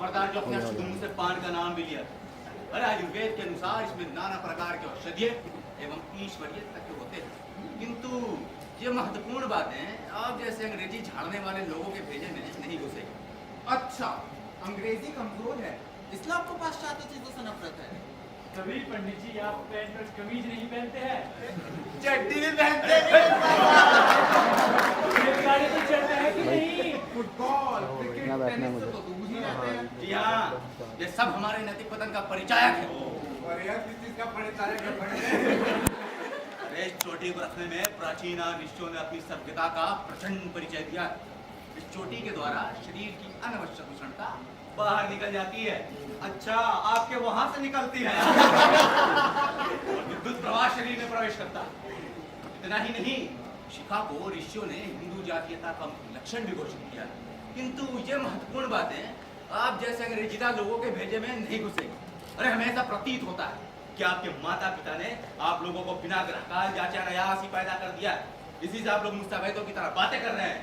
खबरदार जो अपने शुद्ध मुंह से पान का नाम भी लिया। अरे आयुर्वेद के अनुसार इसमें नाना प्रकार के औषधीय एवं ईश्वरीय तत्व होते हैं, किंतु ये महत्वपूर्ण बातें आप जैसे अंग्रेजी झाड़ने वाले लोगों के भेजे में नहीं घुसेगी। अच्छा, अंग्रेजी कमजोर है इसलिए आपको पाश्चात्य चीजों से नफरत है। कभी पंडित जी आप पैंट और कमीज नहीं पहनते हैं, चड्डी भी पहनते हैं। रेलगाड़ी तो चलते हैं कि नहीं? फुटबॉल, क्रिकेट, टेनिस से तो दूर ही रहते हैं। जी हाँ, ये सब हमारे नैतिक पतन का परिचायक है। और यह किस चीज का परिचायक है? अरे इस चोटी को रखने में प्राचीन ऋषियों ने अपनी सभ्यता का प्रचंड परिचय दिया। इस चोटी के द्वारा शरीर की अनावश्यक उष्णता बाहर निकल जाती है। अच्छा, आपके वहां से निकलती है। और विद्युत प्रवाह शरीर में प्रवेश करता है। इतना ही नहीं, शिखा को ऋषियों ने हिंदू जातीयता का लक्षण भी घोषित किया, किंतु ये महत्वपूर्ण बातें आप जैसे अंग्रेजीदा लोगों के भेजे में नहीं घुसेगी। अरे हमें ऐसा प्रतीत होता है कि आपके माता पिता ने आप लोगों को बिना ग्रहकाल जांचे अनायास ही पैदा कर दिया। इसी से आप लोग मुस्तफैदों की तरह बातें कर रहे हैं।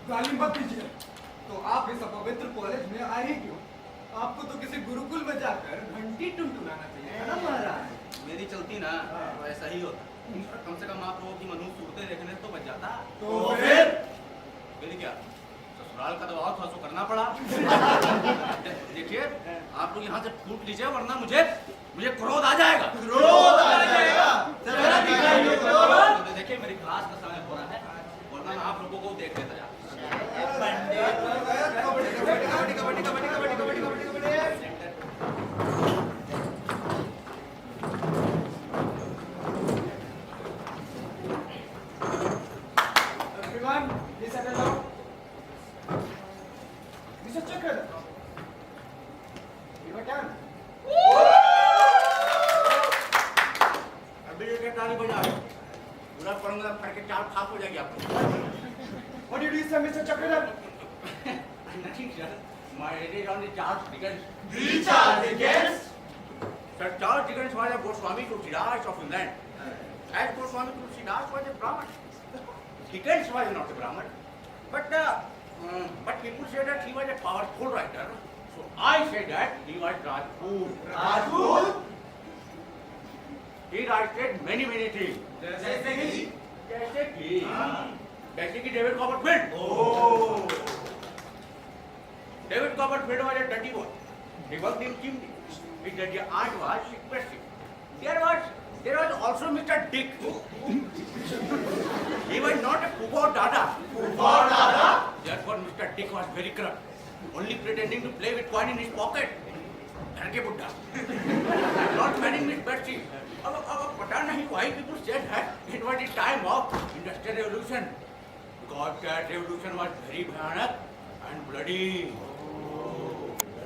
गाली मत दीजिए। तो आप इस अपवित्र कॉलेज में आए ही क्यों? आपको तो किसी गुरुकुल में जाकर घंटी टुनटुनाना चाहिए है ना महाराज? मेरी चलती ना तो ऐसा ही होता। कम से कम आप लोगों की मनुष्य सूरतें देखने तो बच जाता। तो फिर क्या ससुराल का दबाव थोड़ा सा करना पड़ा। देखिए आप लोग यहाँ से फूट लीजिए, वरना मुझे क्रोध आ जाएगा। क्रोध आ जाएगा। जरा दिखाइए क्रोध। तो देखिए मेरी क्लास का समय हो रहा है, वरना मैं आप लोगों को देख लेता जाऊँ। Everyone, please settle down. Mr. Chakra, your turn. अभी ये ताली बजा पूरा पढ़ूंगा, फट के चार फाप हो जाएगी आपको। What did you say, Mr. Chakra? Nothing, sir. My it is only Charles Dickens. The Charles Dickens? Sir, Charles Dickens was a Goswami Tulsidas of England. As Goswami Tulsidas was a Brahmin. Dickens was not a Brahmin. But people say that he was a powerful writer. So I say that he was Rajput. Rajput? He wrote many things. जैसे कि? जैसे कि David Copperfield. Oh. David Copperfield was a dirty boy. He worked in chimney. His dirty art was expressive. There was also Mr. Dick. He was not a Pupo Dada. Pupo Dada? Therefore, Mr. Dick was very corrupt, only pretending to play with coin in his pocket. Dharke Buddha. Not manning his bedsheet. अब पता नहीं why people said that it was the time of Industrial Revolution. Because that revolution was very भयानक and bloody.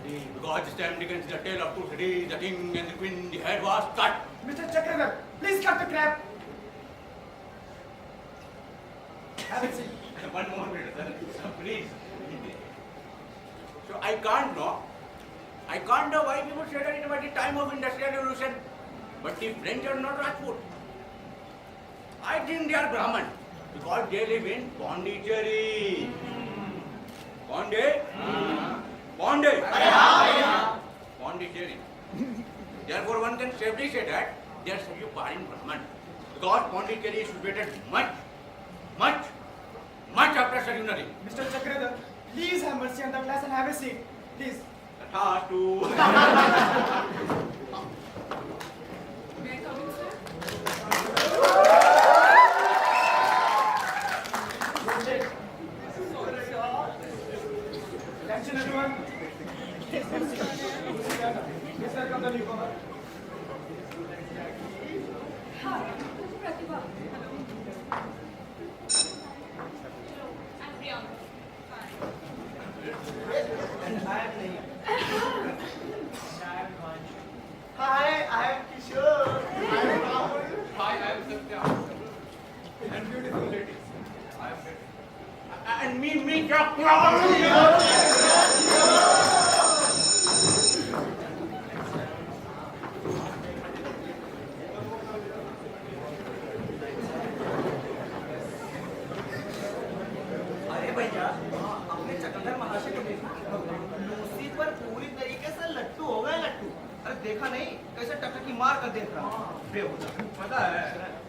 Because this time Dickens the tale of two cities, the king and the queen, the head was cut. Mr. Chakra, please cut the crap. Have a seat. One more minute, sir. Please. So I can't know why people say that it was the time of Industrial Revolution. But the French are not Rajput. I think they are Brahmin because they live in Pondicherry. Pondicherry. Therefore, one can safely say that they are such a foreign Brahmin because Pondicherry is situated much after Sarunari. Mr. Chakra, please have mercy on the class and have a seat. Please. Tathatu. May I come in, sir? Attention, everyone. Please welcome the newcomer. Hi, I'm Pratibha. Hello. I'm Priyanka. Hi, I am Kishore. Hi, I am Satya. And beautiful ladies. I am Satya. And me, Chakra. अरे भैया, अपने चकंदर महाशय को देखो। Lucy पर देखा नहीं कैसे टकटकी मार कर देख रहा बेहुदा। पता है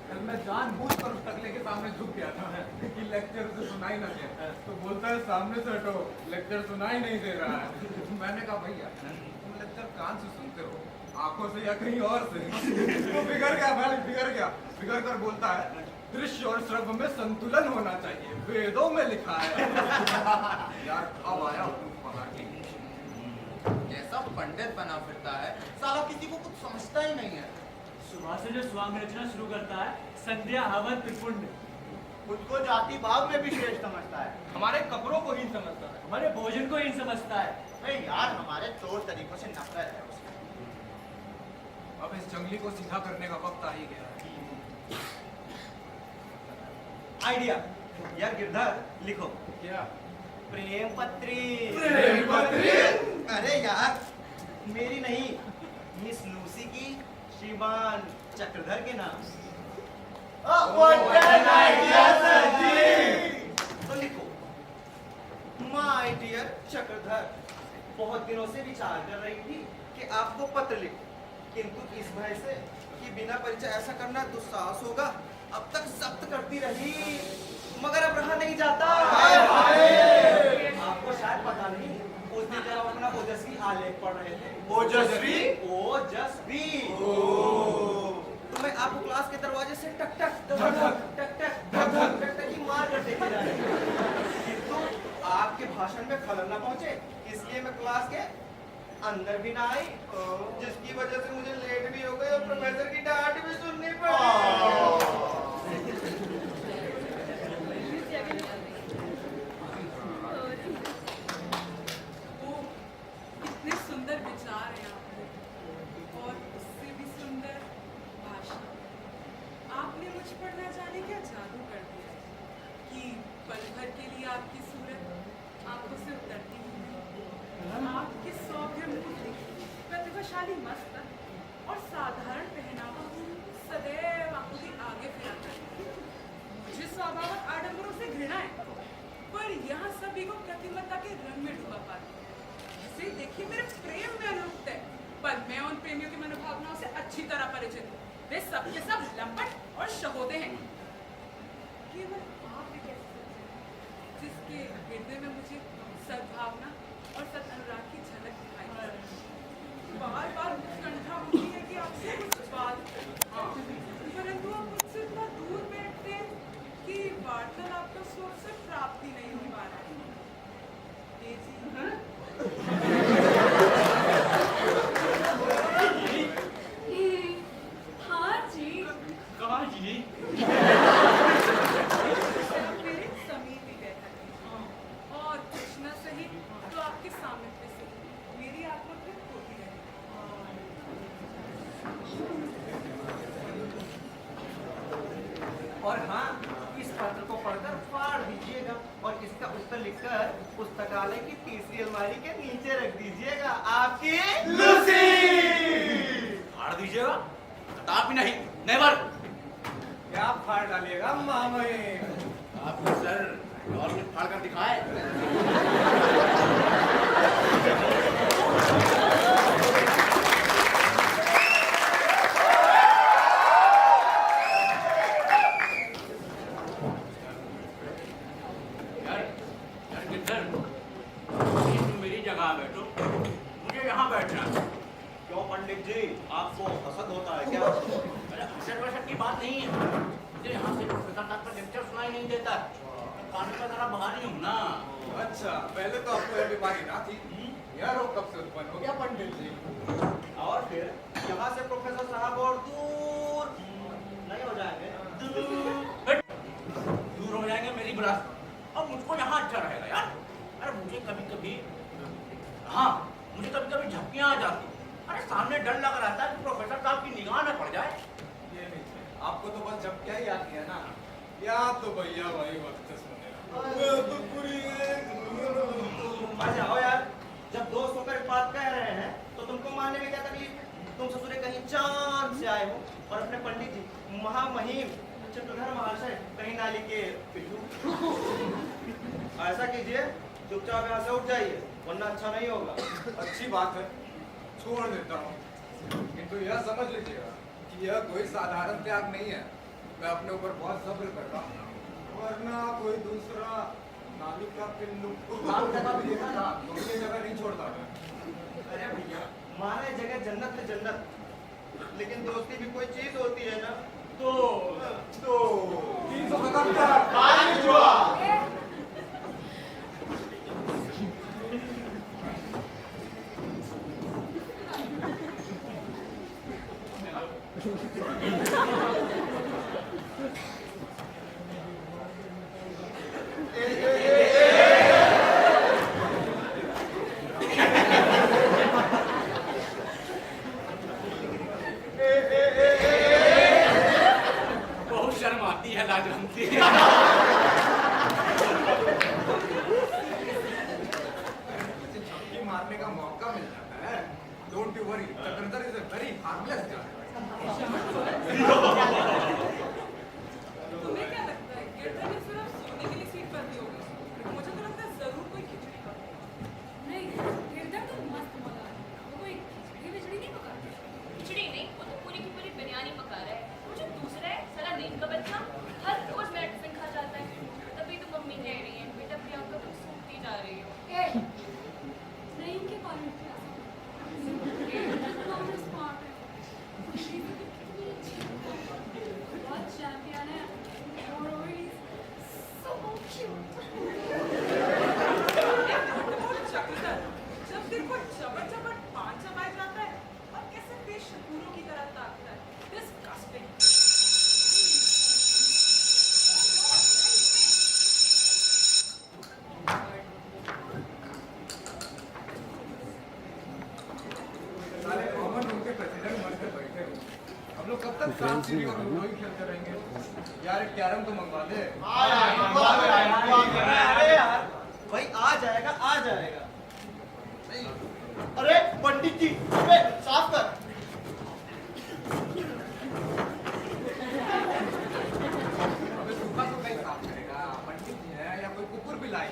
कल मैं जानबूझकर उस टकले के सामने झुक गया था कि लेक्चर से सुनाई ना दे, तो बोलता है सामने से हटो, लेक्चर सुनाई नहीं दे रहा है। मैंने कहा भैया तुम लेक्चर कान से सुनते हो, आंखों से या कहीं और से? तो बिगड़ गया भाई, बिगड़ कर बोलता है दृश्य और श्रव्य में संतुलन होना चाहिए, वेदों में लिखा है। यार अब आया हूँ पहाड़ी। कैसा पंडित बना फिरता है, साला किसी को कुछ समझता ही नहीं है। सुबह से जो स्वांग रचना शुरू करता है, संध्या हवन त्रिपुंड, खुद को जाति भाव में भी श्रेष्ठ समझता है, हमारे कपड़ों को ही समझता है। हमारे भोजन को ही समझता है। अरे यार हमारे तौर तरीकों से नफरत है उसको। अब इस जंगली को सीधा करने का वक्त आ ही गया है। आइडिया यार गिरधर लिखो। क्या? प्रेम पत्री। प्रेम पत्री? अरे यार मेरी नहीं, मिस लूसी की श्रीमान चक्रधर के नाम। तो लिखो माय डियर चक्रधर, बहुत दिनों से विचार कर रही थी कि आपको पत्र लिखूं, किंतु इस भय से कि बिना परिचय ऐसा करना दुस्साहस होगा, अब तक सख्त करती रही मगर अब रहा नहीं जाता। आपको शायद पता नहीं, उस दिन जब हम अपना ओजस्वी आलेख पढ़ रहे थे। ओजस्वी? ओजस्वी। तो मैं आपको क्लास के दरवाजे से टक टक टक टक टक टक टक टक ही मार कर देखे जा रहे थे, किंतु आपके भाषण में खलल न पहुंचे, इसलिए मैं क्लास के अंदर भी ना आई, जिसकी वजह से मुझे लेट भी हो गई और प्रोफेसर की डांट भी सुननी पड़ी। कितने सुंदर विचार हैं आपके, और उससे भी सुंदर भाषा। आपने मुझ पर ना जाने क्या जादू कर दिया कि पल भर के लिए आपकी सूरत आंखों से उतरती ही नहीं। आपके सौभ्य मूर्ति, प्रतिभाशाली मस्तक और साधारण पहनावा सदैव आंखों के आगे फिरा करती है। मुझे स्वाभाविक आडंबरों से घृणा है, पर यहाँ सभी को प्रतिमता के रंग में डूबा पाती है। इसे देखिए मेरे प्रेम में अनुक्त है, पर मैं उन प्रेमियों की मनोभावनाओं से अच्छी तरह परिचित हूँ। वे सबके सब लंपट और शहोदे हैं। केवल आप एक ऐसे सज्जन हैं, जिसके हृदय में मुझे सद्भावना और सद अनुराग की झलक दिखाई दे रही है। बार बार उत्कंठा होती है कि आपसे कुछ बात करूं, परंतु आप मुझसे इतना दूर बैठते हैं कि वार्तालाप का स्रोत से प्राप्ति नहीं हो पा रहा है। ये जी हाँ जी, कहाँ जी? मेरे समीप ही बैठा है, और कुछ न सही तो आपके सामने से मेरी आत्मा फिर खोती रहे। और हाँ, इस पत्र को पढ़कर फाड़ दीजिएगा और इसका उत्तर लिखकर पुस्तकालय की तीसरी अलमारी के नीचे रख दीजिएगा। आपकी लूसी। फाड़ दीजिएगा? कदापि नहीं, नेवर। क्या फाड़ डालिएगा मामे? आपको सर और कुछ फाड़ कर दिखाए? मेरी जगह बैठो, मुझे यहाँ बैठना। क्यों पंडित जी, आपको हसद होता है क्या? अरे हसद वसद की बात नहीं है, मुझे यहाँ से प्रोफेसर साहब का लेक्चर सुनाई नहीं देता, कानून का जरा बहानी हूँ ना। अच्छा, पहले तो आपको यह बीमारी ना थी, यह रोग कब से उत्पन्न हो गया पंडित जी? और फिर यहाँ से प्रोफेसर साहब और दूर नहीं हो जाएंगे? दूर हो जाएंगे मेरी विरासत, और मुझको यहाँ अच्छा रहेगा यार। अरे मुझे कभी कभी, हाँ मुझे कभी कभी झपकियाँ आ जाती, अरे सामने डर लग रहा था कि प्रोफेसर साहब की निगाह न पड़ जाए। ये नहीं, आपको तो बस झपकियाँ ही आती है ना? या तो भैया भाई वक्त से सुने तो पूरी मर जाओ यार, जब दोस्त होकर एक बात कह रहे हैं तो तुमको मानने में क्या तकलीफ है? तुम ससुरे कहीं चांद से आए हो और अपने पंडित जी महामहिम चक्रधर महाशय कहीं नाली के पिल्लू। ऐसा कीजिए, चुपचाप यहाँ से उठ जाइए, वरना अच्छा नहीं होगा। अच्छी बात है, छोड़ देता हूँ। किंतु यह समझ लीजिएगा कि यह कोई साधारण त्याग नहीं है। मैं अपने ऊपर बहुत सब्र कर रहा हूँ, वरना कोई दूसरा नाली का पिल्लू लाल जगह भी देखा था, तो ये जगह नहीं छोड़ता मैं। अरे भैया, हमारे जगह जन्नत है जन्नत, लेकिन दोस्ती भी कोई चीज होती है ना। तो 377 बहुत शर्म आती है, लाज रमती है। छक्की मारने का मौका मिल जाता है। Don't you worry, Chakradhar is a very harmless guy. तुम्हें क्या लगता है गिरधर ने सिर्फ सोने के लिए सीट बदली होगी? मुझे तो लगता है जरूर कोई खिचड़ी का। नहीं, गिरधर तो मस्त मौला है। वो कोई खिचड़ी विचड़ी नहीं पकाता। खिचड़ी नहीं, वो तो पूरी की पूरी बिरयानी पका रहा है। वो जो दूसरा है साला नीम का बच्चा, हर रोज मेरा टिफिन खा जाता है। तभी तो मम्मी कह रही है बेटा प्रियंका तुम सूखती जा रही हो। नहीं के कॉलेज में स्मार्ट है। खुशी भी कितनी अच्छी है। बहुत चैंपियन है। और so cute. चक्रधर, जब देखो चबट पान चबाया जाता है और कैसे बेशुकुरों की तरह ताकता है। Disgusting. सारे कॉमन रूम के प्रेसिडेंट बनकर बैठे हो। हम लोग कब तक सांप सीढ़ी और लूडो ही खेलते रहेंगे? यार एक कैरम तो मंगवा दे। अरे यार, भाई आ जाएगा आ जाएगा। अरे पंडित जी, अबे साफ कर। अबे सूखा तो कहीं साफ करेगा, पंडित जी है या कोई कुकुर बिलाई।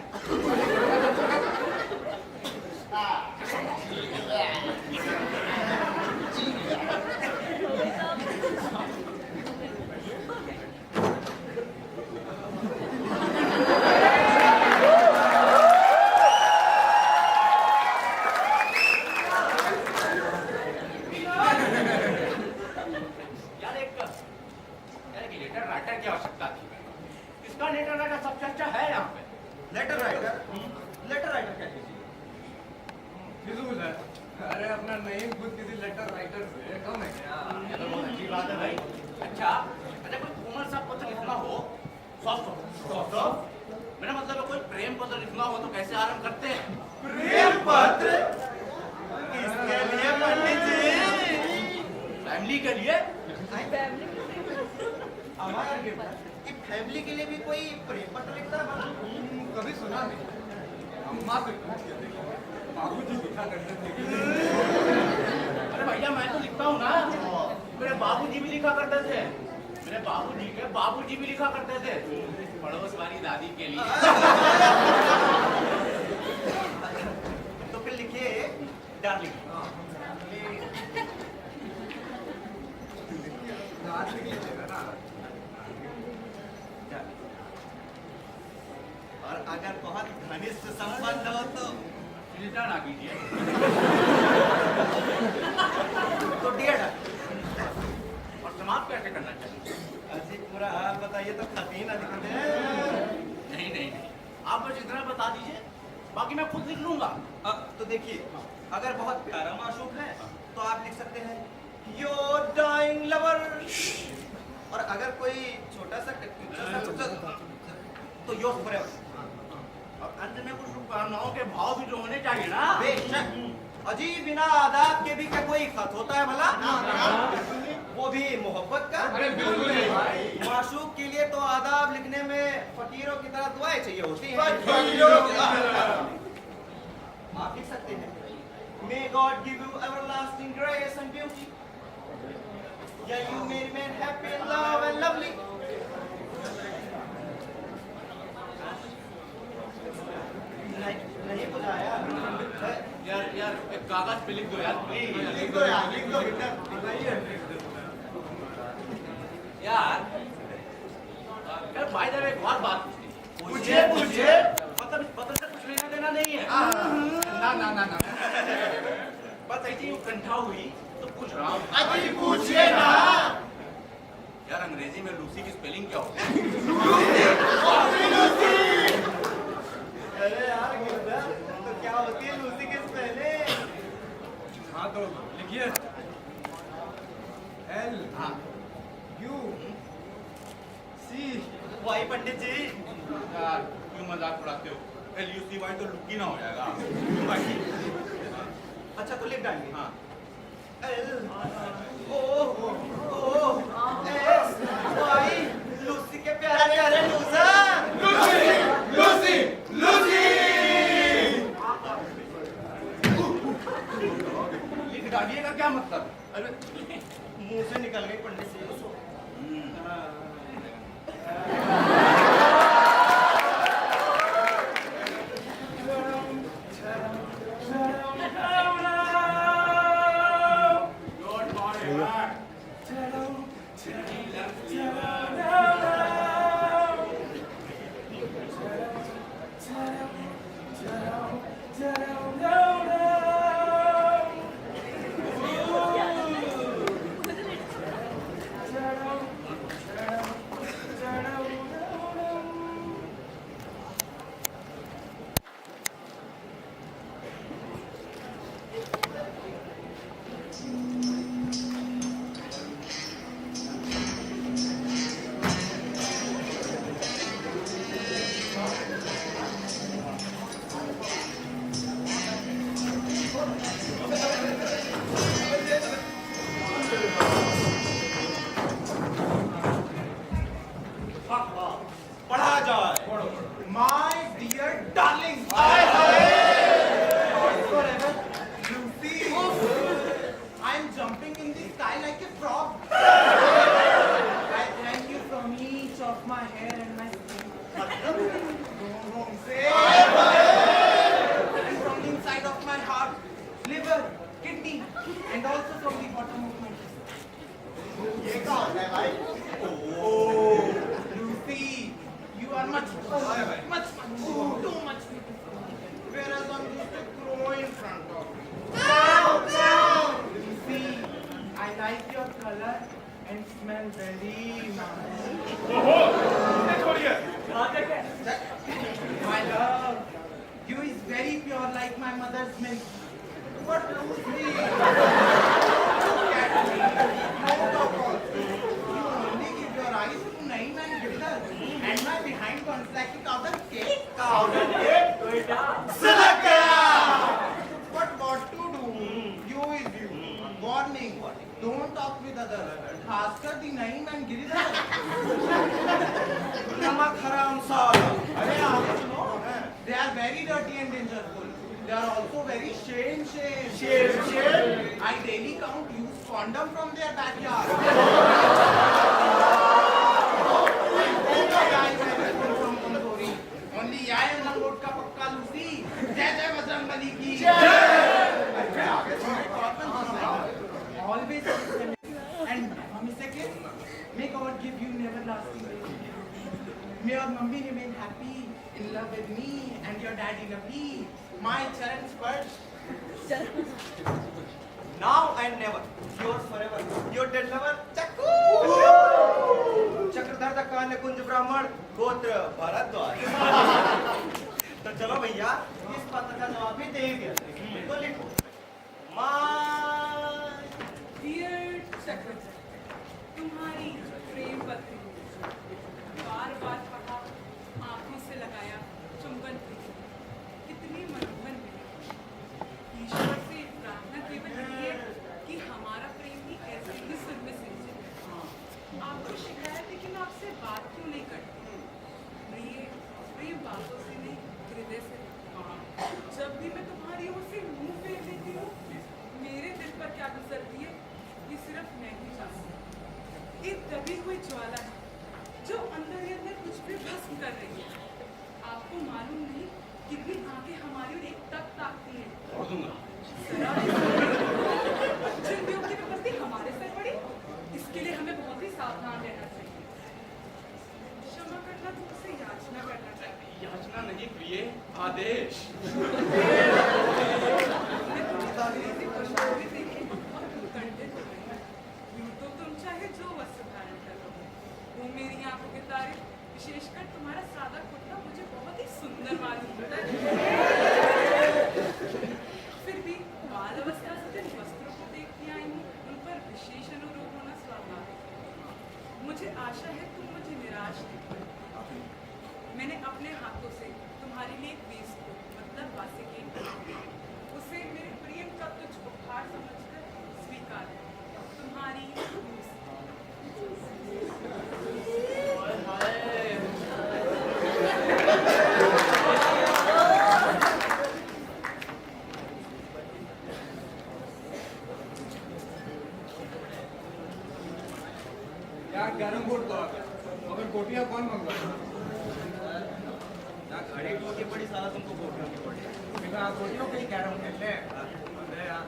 यार एक लेटर राइटर की आवश्यकता थी। इसका लेटर राइटर सबसे अच्छा है यहाँ पे। लेटर राइटर क्या कीजिए? फिजूल है। अरे अपना नईम खुद किसी लेटर राइटर से कम है क्या? ये तो बहुत अच्छी बात है भाई। अच्छा, अरे कोई कोमल सा पत्र लिखना हो, सॉफ्ट मेरा मतलब है कोई प्रेम पत्र लिखना हो तो कैसे आरंभ करते हैं? प्रेम पत्र किसके लिए पंडित जी? फैमिली के लिए। हमारे कि फैमिली के लिए भी कोई प्रेम पत्र लिखता है? कभी सुना नहीं। अम्मा से पूछ के देखो, बाबूजी लिखा करते थे। अरे भैया मैं तो लिखता हूँ ना। मेरे बाबूजी भी लिखा करते थे। मेरे बाबूजी के बाबूजी भी लिखा करते थे पड़ोस वाली दादी के लिए। तो फिर लिखिए डार्लिंग। आज लिख लीजिएगा ना। और अगर बहुत घनिष्ठ संबंध हो तो चिंता ना कीजिए। डियर और समाप्त कैसे करना चाहिए? अजी पूरा हाल बताइए तो खती ना दिखते। नहीं, आप बस इतना बता दीजिए, बाकी मैं खुद लिख लूंगा। तो देखिए, अगर बहुत प्यारा माशूक है तो आप लिख सकते हैं योर डाइंग लवर। और अगर कोई छोटा सा तो योर फॉरएवर। और अंत में कुछ शुभकामनाओं के भाव भी तो होने चाहिए ना। बेशक। अजी बिना आदाब के भी क्या कोई खत होता है भला? वो भी मोहब्बत का। अरे बिल्कुल नहीं भाई। माशूक के लिए तो आदाब लिखने में फकीरों की तरह दुआएं चाहिए होती हैं। आप लिख सकते हैं May God give you everlasting grace and beauty. Yeah, you may remain happy in love and lovely. नहीं बुझाया। यार एक कागज पे लिख दो यार प्लीज। लिख दो यार, लिख दो यार भाई जब एक और बात पूछिए पूछिए। मतलब इस पत्र से कुछ लेना देना नहीं है। ना बस ऐसी कंठा हुई तो पूछ रहा हूँ। अजी पूछिए ना। यार अंग्रेजी में लूसी की स्पेलिंग क्या होती है? अरे यार गिरधर, तो क्या होती है लूसी के पहले? हाँ तो लिखिए L हाँ U C। वाई पंडित जी। यार क्यों मजाक उड़ाते हो? LUCY तो लुकी ना हो जाएगा। क्यों भाई? अच्छा तो लिख डालिए। हाँ L O S Y Lucy के प्यारे प्यारे लूजर। लूसी लिख डालिएगा क्या मतलब? अरे मुंह से निकल गई पंडित जी। पढ़ा जाए। My dear darling, Lucy, I'm jumping in the sky like a frog. I thank you from each of my hair and my skin. Don't say. And from the inside of my heart, liver, kidney, and also from the bottom of my chest. ये कौन है भाई? Oh, Lucy, you are much too much beautiful. Whereas I'm just a crow in front of you. Lucy, I like your color and smell very nice. My love, you is very pure like my mother's milk. But Lucy, look at me. No talk also. You only give your eyes to Naeem and Girdhar. And my behind one's like a powder cake. Powder cake? Silak gaya! But what to do? You is you. Warning. Don't talk with others. Khaskar the Naeem and Girdhar. Namak haram saala. अरे आगे सुनो. They are very dirty and dangerous. They are also very shame. I daily count use condom from their backyard. Only I am Langot ka pakka Lucy. Jai Jai Bajrangbali ki. Always and promise again. May God give you everlasting life. May your mummy remain happy, in love with me, and your daddy lovely. My charan sparsh. Now and never. Yours forever. Your dead lover, Chakku. Chakradhar दक्का निकुंज ब्राह्मण गोत्र भारद्वाज। तो चलो भैया इस पत्र का जवाब भी दे दिया। तो लिखो माय डियर सेक्रेटरी, तुम्हारी प्रेम पत्री बार बार पढ़ा, आंखों से लगाया, चुंबन की, कितनी मनोहर मिली। ईश्वर से प्रार्थना केवल यही है कि हमारा प्रेम भी ऐसे ही सुर में सिंचे। आपको शिकायत है कि मैं आपसे बात क्यों नहीं करती। प्रिय बातों से नहीं, हृदय से। जब भी मैं तुम्हारी ओर से मुंह फेर लेती हूँ, मेरे दिल पर क्या गुजरती है ये सिर्फ मैं ही जानती। एक दबी हुई ज्वाला है जो अंदर ही अंदर कुछ भी भस्म कर रही है। आपको मालूम नहीं कितनी आंखें हमारी और एक तक ताकती हैं। छोड़ दूंगा। जिन बेवकूफी में गलती हमारे सर पड़ी, इसके लिए हमें बहुत ही सावधान रहना चाहिए। क्षमा करना तुमसे याचना करना चाहिए। याचना नहीं प्रिय, आदेश। मैं तुम्हें अंग्रेजी पुस्तकों में देखे और कंठित हो गई। यूं तो तुम चाहे जो वस्त्र धारण करो, वो मेरी आंखों के तारे, विशेषकर तुम्हारा सादा कुर्ता मुझे बहुत ही सुंदर मालूम होता है। फिर भी बाल अवस्था से जिन वस्त्रों को देखती आई हूँ, उन पर विशेष अनुरोध होना स्वाभाविक है। मुझे आशा है तुम मुझे निराश नहीं करोगे। मैंने अपने हाथों से तुम्हारे लिए एक वेस्टकोट मतलब वासिकेट बनाई। उसे मेरे प्रियम का तुझ उपहार समझकर स्वीकार है। तुम्हारी लूसी। यार गरम कोट तो आ गया, मगर कोटियां कौन मंगवाएगा? ना घड़ी टूटी पड़ी साला तुमको कोटियों की पड़ी। बिना कोटियों के ही कह रहा हूँ खेलने। अरे यार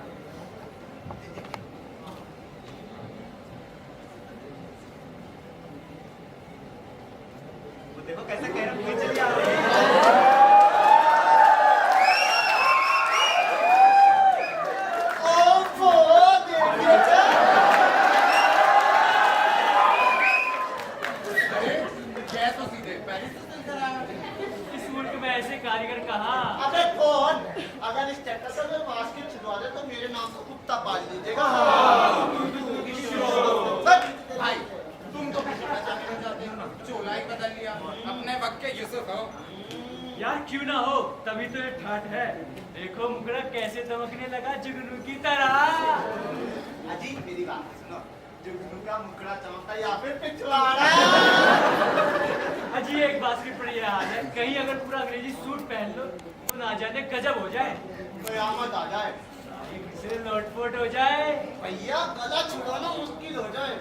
वो देखो कैसे कह रहा हूँ, चलिए आ रहे हैं। जय तो सीधे पेरिस से चल रहा है। इस मुल्क में ऐसे कारीगर कहाँ? अबे कौन? अगर इस स्टेटस में बास्केट छिदवा दे तो मेरे नाम से कुत्ता पाल लीजिएगा। भाई तुम तो किसी का जाने चाहते हो, चोला ही बदल लिया। अपने वक्त के यूसुफ हो। यार क्यों ना हो, तभी तो ये ठाठ है। देखो मुकड़ा कैसे दमकने लगा जुगनू की तरह। अजी मेरी बात सुनो, जुगनू का मुखड़ा चमकता या फिर पिछवाड़ा? अजी एक बास्केट पर ये हाल है, कहीं अगर पूरा अंग्रेजी सूट पहन लो तो ना जाने गजब हो जाए, कयामत आ जाए। से लोटपोट हो जाए। भैया गला छुड़ाना मुश्किल हो जाए।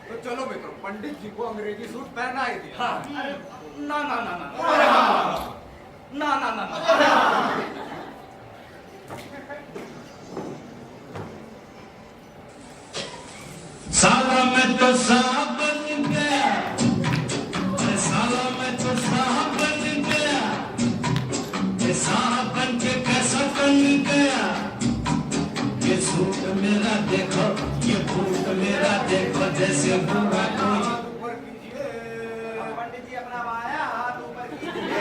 तो चलो मित्रों, पंडित जी को अंग्रेजी सूट पहना ही दिया। हाँ। अरे ना ना ना ना ना ना ना ना। साला मैं तो साहब बन गया, साला मैं तो साहब बन गया, ये साहब बन के कैसा बन गया। ये सूट मेरा देखो, ये बूट मेरा देखो, जैसे बुरा कोई। हाथ ऊपर कीजिए। पंडित जी अपना बाया हाथ ऊपर कीजिए।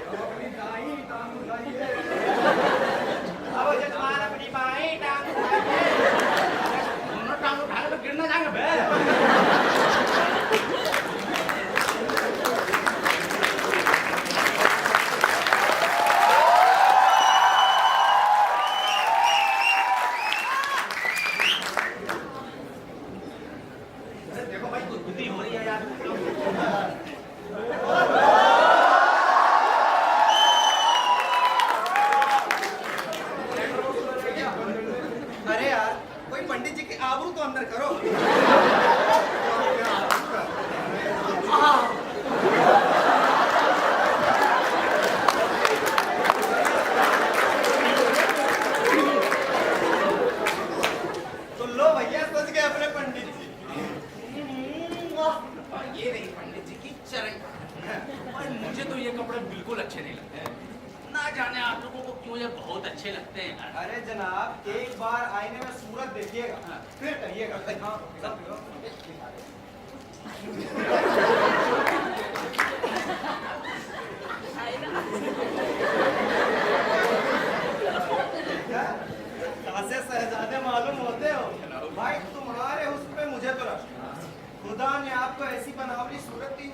अब अपनी दाई टांग उठाइए। अब जजमान अपनी बाई टांग उठाइए। दोनों टांग उठाए तो गिरना जाएंगे बे। देखो भाई कुछ बुद्धि हो रही है यार। अरे यार कोई पंडित जी की आबरू तो अंदर करो। तो लो भैया सोच गए अपने पंडित जी। ये रही पंडित जी की चरण। और मुझे तो ये कपड़े बिल्कुल अच्छे नहीं लगते। ना जाने आप लोगों को क्यों ये बहुत अच्छे लगते हैं। अरे जनाब एक बार आईने में सूरत देखिएगा, फिर कहिएगा। हाँ, सब ऐसे शहजादे मालूम होते हो भाई, तुम्हारे उस पे मुझे तो रश। खुदा ने आपको ऐसी बनावटी सूरत दी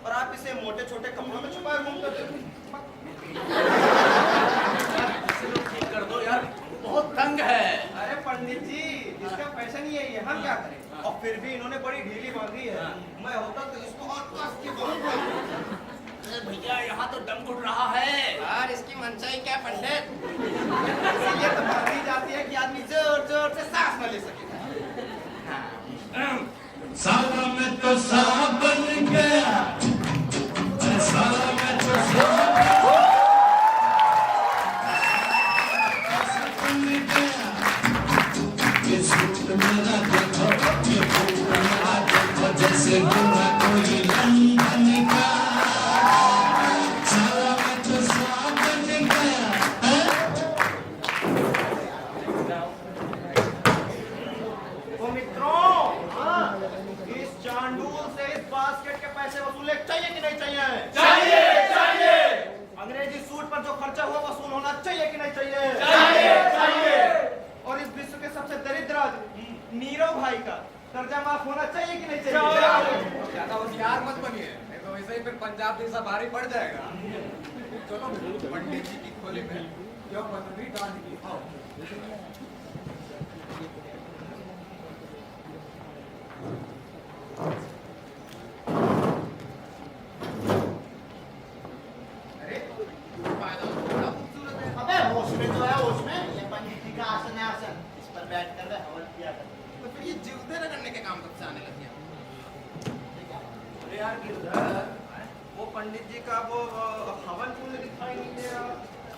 और आप इसे मोटे छोटे कपड़ों में छुपाए घूमते थे। ठीक कर दो यार, बहुत तंग है। अरे पंडित जी इसका फैशन ही यही है, हम क्या करें। और फिर भी इन्होंने बड़ी ढीली बांधी है। मैं होता तो इसको और कस के बांधता। अरे भैया यहाँ तो दम घुट रहा है। यार इसकी मनचाही क्या पंडित? इसीलिए तो बांधी जाती है कि आदमी जोर जोर से सांस न ले सके। साला मैं तो साहब बन गया, साला मैं तो साहब मेरा देखो ये फूफड़ा देखो जैसे हुआ कोई लंदन का साला मैं तो सांप बन गया तो मित्रों, इस चांडूल से इस बास्केट के पैसे वसूले चाहिए कि नहीं चाहिए? चाहिए चाहिए अंग्रेजी सूट पर जो खर्चा हुआ वसूल होना चाहिए कि नहीं चाहिए? चाहिए चाहिए और इस विश्व के सबसे दरिद्र आदमी नीरव भाई का कर्जा माफ होना चाहिए कि नहीं चाहिए? ज्यादा होशियार मत बनिए, नहीं तो वैसे ही फिर पंजाब जैसा भारी पड़ जाएगा। चलो पंडित जी की खोली में जो पतली डाल की आओ। अरे फायदा बड़ा खूबसूरत है। अबे होश में तो है, होश में। ये पंडित जी का आसन है, आसन। इस पर बैठ कर वे हवन किया करते तो फिर ये जीवते रगड़ने के काम कब से आने लग गया? अरे यार गिरधर, वो पंडित जी का वो हवन कुंड दिखाई नहीं दे रहा।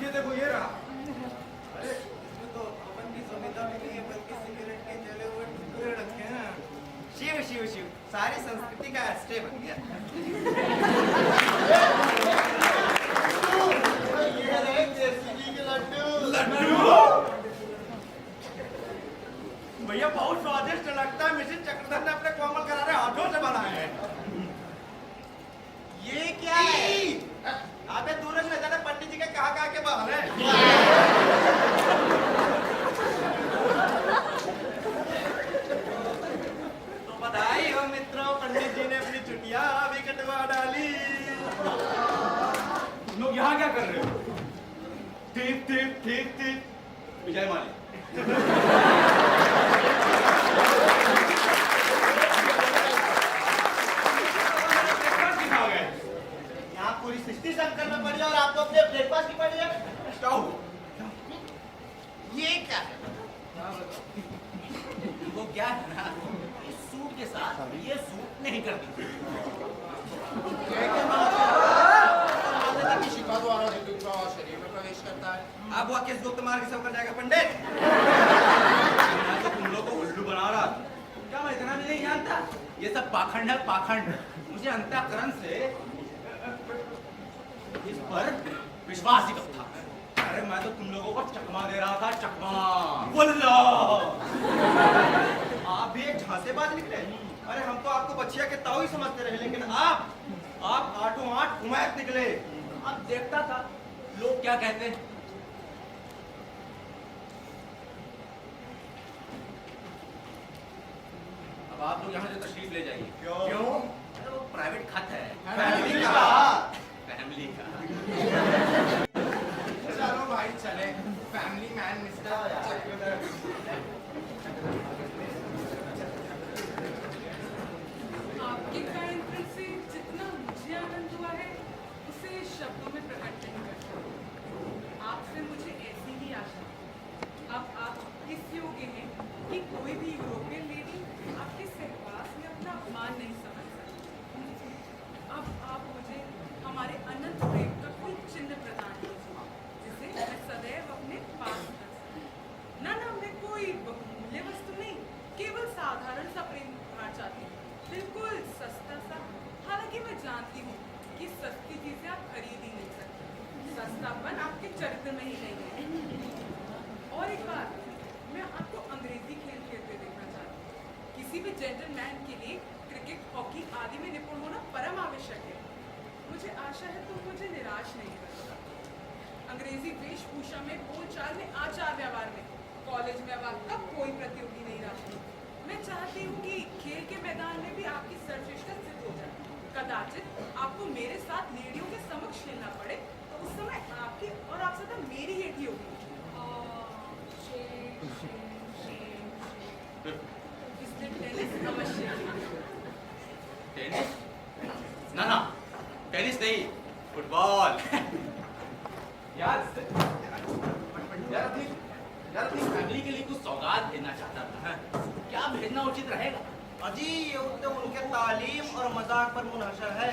ये देखो ये रहा। अरे इसमें तो हवन की सुविधा भी नहीं है, बल्कि सिगरेट के जले हुए टुकड़े रखे हैं। शिव शिव शिव, सारी संस्कृति का एस्टे बन गया। ये रहे देसी घी के लड्डू। भैया बहुत स्वादिष्ट लगता है। मिसेस चक्रधर ने अपने कोमल करारे हाथों से बनाए हैं। ये क्या है? अबे दूरज न जाने पंडित जी के कहा के बहाने। तो बधाई हो मित्रों, पंडित जी ने अपनी चुटिया भी कटवा डाली। तुम लोग यहाँ क्या कर रहे हो? ठीक ठीक ठीक ठीक विजय माली खा गए यहाँ पूरी सृष्टि संकट में पड़ी और आपको अपने ब्रेकफास्ट की पड़ी है। क्या हुआ? ये क्या है? वो क्या है ना, इस सूट के साथ ये सूट नहीं करती। ये क्या माता की शिका द्वारा जितना शरीर में प्रवेश करता है। अब वो किस गुप्त मार्ग से होकर जाएगा पंडित? मैं तो तुम लोग को उल्लू बना रहा था। क्या मैं इतना भी नहीं जानता? ये सब पाखंड है, पाखंड। मुझे अंतःकरण से इस पर विश्वास ही कब था। अरे मैं तो तुम लोगों को चकमा दे रहा था, चकमा। बोलो आप भी एक झांसेबाज निकले। अरे हम तो आपको बच्चिया के ताऊ ही समझते रहे, लेकिन आप आठों आठ उमैत निकले। अब देखता था लोग क्या कहते हैं। अब आप लोग यहाँ से तशरीफ ले जाइए। क्यों? अरे वो प्राइवेट खत है, फैमिली का। फैमिली का। चलो भाई चले। Family man mister Chakradhar. आपके कार्यक्रम से जितना मुझे आनंद हुआ है उसे शब्दों में प्रकट नहीं कर सकती। आपसे मुझे ऐसी ही आशा। अब आप इस योग्य हैं कि कोई भी यूरोपियन लेडी आपके सहवास में अपना अपमान नहीं समझ सकती। अब आप मुझे हमारे अनंत प्रेम का कोई चिन्ह प्रदान कीजिए जिसे मैं सदैव अपने पास रख सकूं। ना मैं कोई बहुमूल्य वस्तु नहीं, केवल साधारण सा प्रेम उपहार चाहती हूँ, बिल्कुल सस्ता सा। हालांकि मैं जानती हूँ कि सस्ती चीजें आप खरीद ही नहीं सकते। सस्तापन आपके चरित्र में ही नहीं है। और एक बात, मैं आपको अंग्रेजी खेल खेलते देखना चाहती हूँ। किसी भी जेंटलमैन के लिए क्रिकेट, हॉकी आदि में निपुण होना परम आवश्यक है। मुझे आशा है तुम मुझे निराश नहीं करोगा। अंग्रेजी वेशभूषा में, बोलचाल में, आचार व्यवहार में कॉलेज में अब आपका कोई प्रतियोगी नहीं रहा। मैं चाहती हूँ कि खेल के मैदान में भी आपकी सर्वश्रेष्ठता सिद्ध हो जाए। कदाचित आपको मेरे साथ लेडियों के समक्ष खेलना पड़े तो उस समय आपकी और आप सदा मेरी हेठी होगी। इसलिए टेनिस अवश्य खेलिए। टेनिस? ना ना, टेनिस नहीं, फुटबॉल। यार अपनी फैमिली के लिए कुछ सौगात भेजना चाहता था। क्या भेजना उचित रहेगा? अजी ये तो उनके तालीम और मजाक पर मुनहसर है।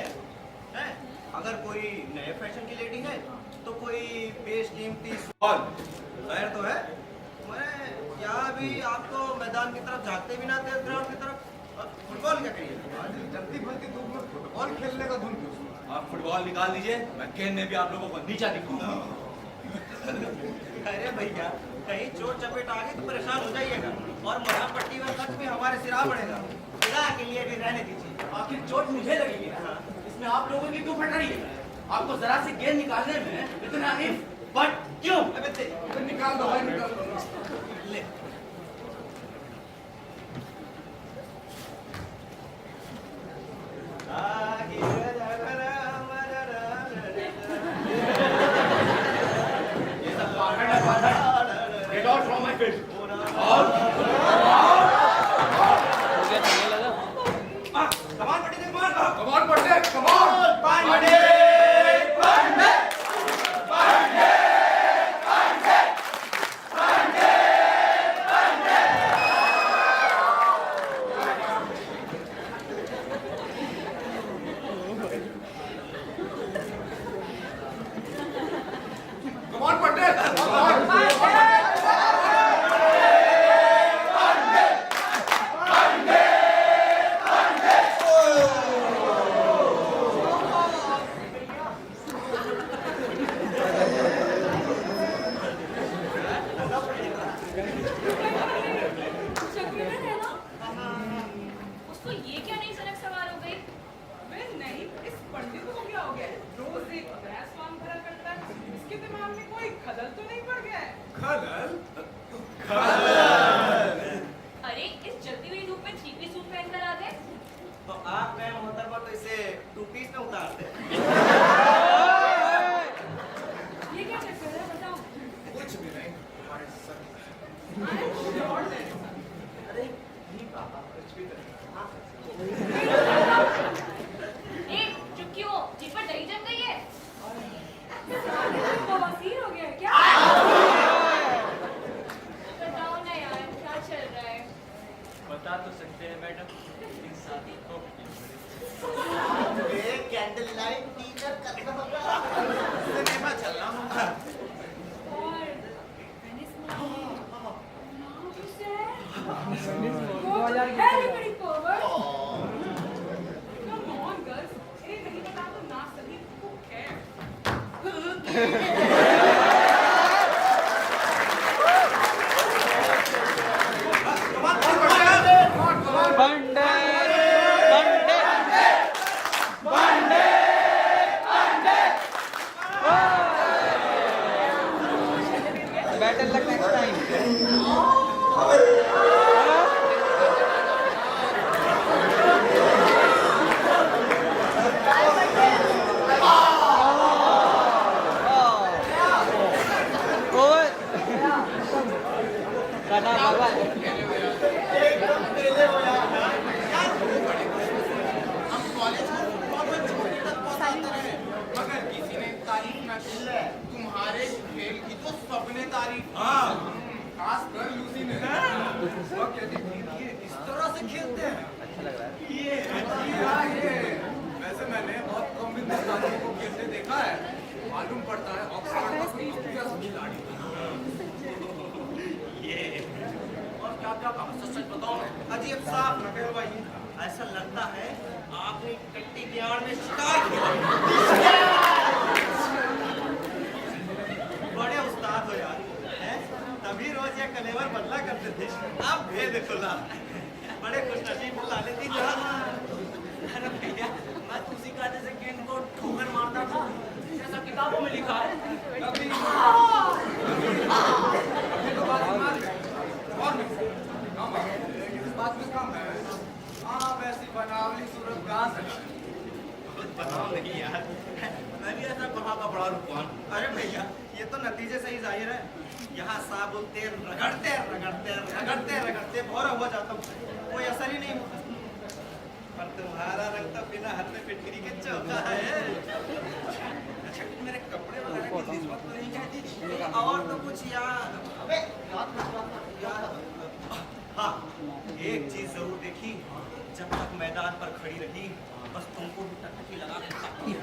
अगर कोई नए फैशन की लेडी है तो कोई बेशकीमती बॉल। खैर तो है। मैं क्या कभी आप तो मैदान की तरफ झांकते भी ना थे, ग्राउंड की तरफ। फुटबॉल क्या करिए? आज जल्दी फलती धूप में फुटबॉल खेलने का धुन क्यों? आप फुटबॉल निकाल दीजिए, मैं गेंद में भी आप लोगों को नीचा दिखाऊंगा। अरे भैया, कहीं चोट चपेट आ गई तो परेशान हो जाइएगा, और मरहम पट्टी में खर्च भी हमारे सिरा पड़ेगा। खुदा के लिए भी रहने दीजिए। आखिर चोट मुझे लगेगी ना, इसमें आप लोगों की क्यों फट रही है? आपको जरा से गेंद निकालने में इतना बट क्यों? अबे निकाल दो भाई, निकाल दो। ले ये सब पाखंड है, पाखंड। Get out from my field. कमान पट्टी से कमान। कमान पड़ते, कमान। पांडे कमान पड़ते। चक्रधर है ना? उसको ये क्या नई सनक सवार हो गई? वे नहीं, इस पंडित को क्या हो गया है? रोज एक बहस काम करा करता है। इसके दिमाग में कोई खलल तो नहीं पड़ गया है? खलल? अरे इस जलती हुई धूप में 3 सूट पहन कर आ गए। तो आप मैं मोहतरमा तो इसे 2 पीस में उतारते। ये क्या चक्कर है बताओ? कुछ भी नहीं, हमारे sir. I am sure there is. अरे नहीं पापा, कुछ भी नहीं। ए चुप क्यों हो? जी पर दही जम गई है। बवासीर हो गया है क्या? बताओ ना यार, क्या चल रहा है? बता तो सकते हैं मैडम, लेकिन शादी को कैंडल लाइट डिनर करना होगा। सिनेमा चलना होगा। और वेनिस में नाम किसे है? वो everybody forward. Come on, girls. ए नहीं बता तो ना सही। Who cares? Better luck next time. हम कॉलेज में बहुत छोटे तक पहुंचाते रहे, मगर किसी ने तारीफ न की। तुम्हारे खेल की तो सबने तारीफ की। खास कर लूसी ने। वो कहती थी कि ये इस तरह से खेलते हैं। अच्छा लग रहा है। ये वैसे मैंने बहुत कम हिंदुस्तानियों को खेलते देखा है। मालूम पड़ता है ऑक्सफोर्ड का कोई अभ्यास खिलाड़ी। ये और क्या क्या कहा? सच बताओ ना। अजीब साफ न कहो भाई, ऐसा लगता है आपने कट्टी बिहार में शिकार खेला। बड़े उस्ताद हो यार, हैं? तभी रोज ये कलेवर बदला करते थे, अब भेद खुला। बड़े खुशनसीब लाले थी जहाँ। अरे भैया, मैं उसी का जैसे गेंद को ठोकर मारता था, जैसा किताबों में लिखा है। कभी तो बात मार गए। और नहीं, काम है। इस बात में काम है। हाँ, वैसी बनावली सूरत कहाँ से लाए? बताओ नहीं यार, मैं भी ऐसा कहाँ का बड़ा रुकवान। अरे भैया, ये तो नतीजे से ही जाहिर है। यहाँ साबुन तेल रगड़ते रगड़ते रगड़ते रगड़ते भौरा हुआ जाता हूँ, कोई असर ही नहीं होता। पर तुम्हारा रंग तो बिना हाथ में फिटकरी के चौका है। अच्छा, मेरे कपड़े वगैरह की निस्बत तो नहीं कहती। और तो कुछ यार, अबे यार, हाँ, एक चीज जरूर देखी, जब तक मैदान पर खड़ी रही, बस तुमको भी टकटकी लगा के ताकती है।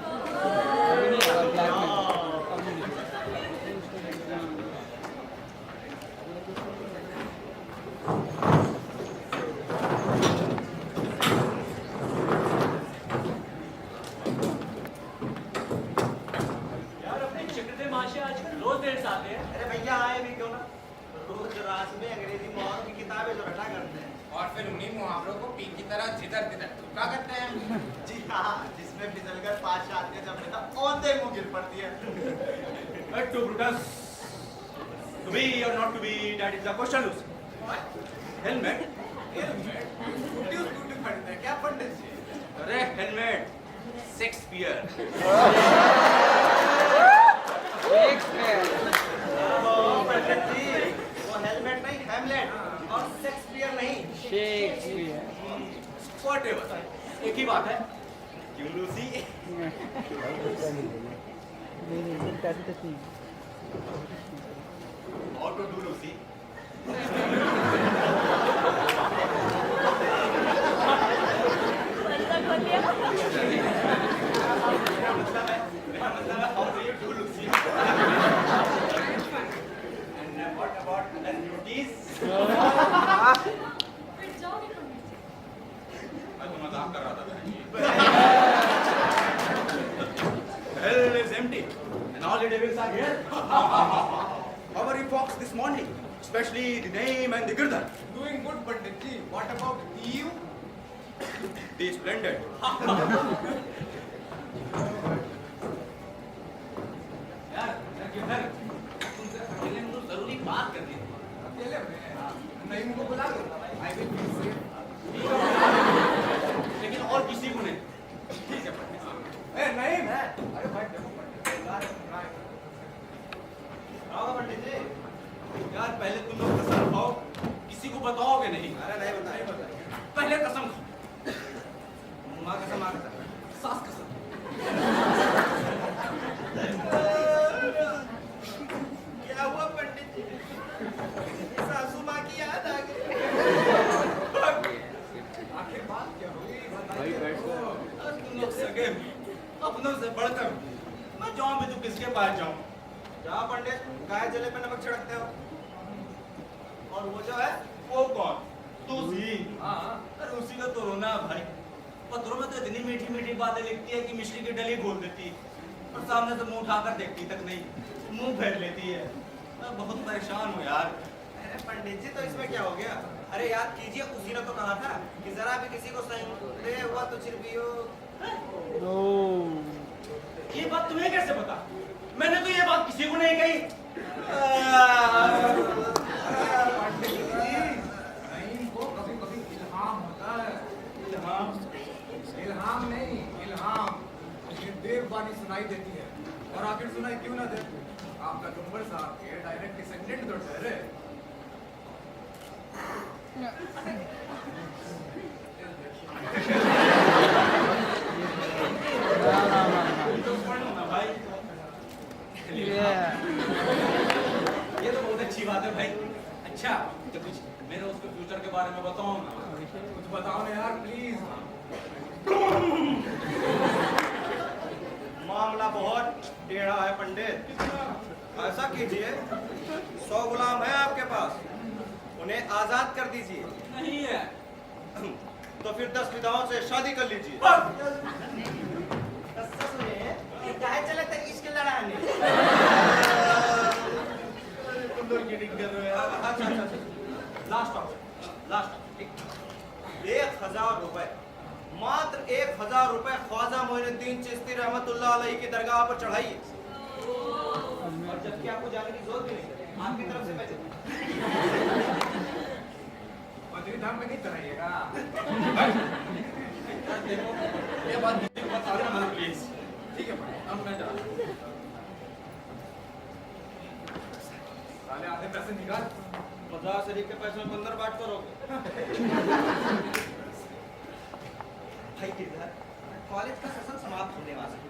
यार अपने चक्रधर माशे आजकल रोज देर से आते हैं। अरे भैया आए भी क्यों ना, रोज रात में अंग्रेजी मुहावरों की किताबें जो रटा करते हैं। और फिर उन्हीं मुहावरों को पी की तरह जिधर तिधर थूका करते हैं। जी हाँ, जिसमें फिसलकर पास आदमी जब बेटा औंधे मुंह गिर पड़ती है। To Brutus, to be or not to be, that is the question, Lucy. Helmet? Scooty खरीदते हैं क्या पंडित जी? अरे हेलमेट, शेक्सपियर। ओ, पंडित जी, वो हेलमेट नहीं, हैमलेट, और शेक्सपियर नहीं। Whatever, एक ही बात है। क्यों Lucy? How to do, Lucy? बंदा खोल दिया। मेरा मतलब है, how do you do, Lucy? And what about other duties? फिर जाओगे पंडित जी? मैं तो मजाक कर रहा था बहन जी। Hell is empty, and all the devils are here. How are you folks this morning? Especially the name and the girdar. Doing good Pandit ji. What about you? Be splendid. यार, किधर? तुमसे अकेले में तो जरूरी बात करनी है। अकेले में? नहीं मुझको बुला लो. I will be safe. लेकिन और किसी को नहीं। ठीक है पंडित साहब। ए नहीं. अरे भाई देखो पंडित जी. आओ पंडित जी। यार पहले तुम लोग कसम खाओ, किसी को बताओगे नहीं। अरे नहीं बताइए। पहले कसम खाओ। माँ कसम, माँ कसम, सास कसम। क्या हुआ पंडित जी? सासू माँ की याद आ गई। आखिर बात क्या हुई? बताइए. तुम लोग सगे अपनों से बढ़कर मैं जाऊं भी तो किसके पास जाऊं? जा पंडित, गाय जले पे नमक छिड़कते हो। और वो जो है, वो कौन? तुसी। हाँ. अरे उसी का तो रोना है भाई। पत्रों में तो इतनी मीठी मीठी बातें लिखती है कि मिश्री की डली खोल देती, और सामने से मुंह उठाकर देखती तक नहीं, मुंह फेर लेती है। मैं बहुत परेशान हूँ यार। अरे पंडित जी तो इसमें क्या हो गया? अरे याद कीजिए, उसी ने तो कहा था कि जरा भी किसी को संदेह हुआ तो चिरपियो। ये बात तुम्हें कैसे पता? मैंने तो ये बात किसी को नहीं कही। पंडित जी, नहीं को कभी कभी इल्हाम होता है. इल्हाम नहीं, इल्हाम. ये देववाणी सुनाई देती है. और आखिर सुनाई क्यों ना दे? आपका डुम्बर साहब के डायरेक्ट डिसेंडेंट तो ठहरे. तो पढ़ो ना भाई। ये तो बहुत अच्छी बात है भाई। अच्छा तो कुछ मेरे उसके फ्यूचर के बारे में बताओ ना। कुछ बताओ ना यार प्लीज. मामला बहुत टेढ़ा है पंडित। ऐसा कीजिए, 100 गुलाम है आपके पास, उन्हें आजाद कर दीजिए। नहीं है। तो फिर 10 विधवाओं से शादी कर लीजिए। चले तक इसके लड़ाने। तुम लोग चीटिंग कर रहे हो यार। अच्छा, लास्ट ऑप्शन, लास्ट. 1000 रुपए, मात्र 1000 रुपए ख्वाजा मोइनुद्दीन चिश्ती रहमतुल्लाह अलैहि की दरगाह पर चढ़ाइए। और जबकि आपको जाने की जरूरत भी नहीं, आपकी तरफ से मैं बद्री धाम में नहीं कराइएगा. देखो ये बात किसी को बता देना मत प्लीज। ठीक है पंडित. अब मैं जा रहा हूँ। साले आधे पैसे निकाल. मजार शरीफ के पैसों में 15 बांट करोगे। भाई किधर? कॉलेज का सेशन समाप्त होने वाला है।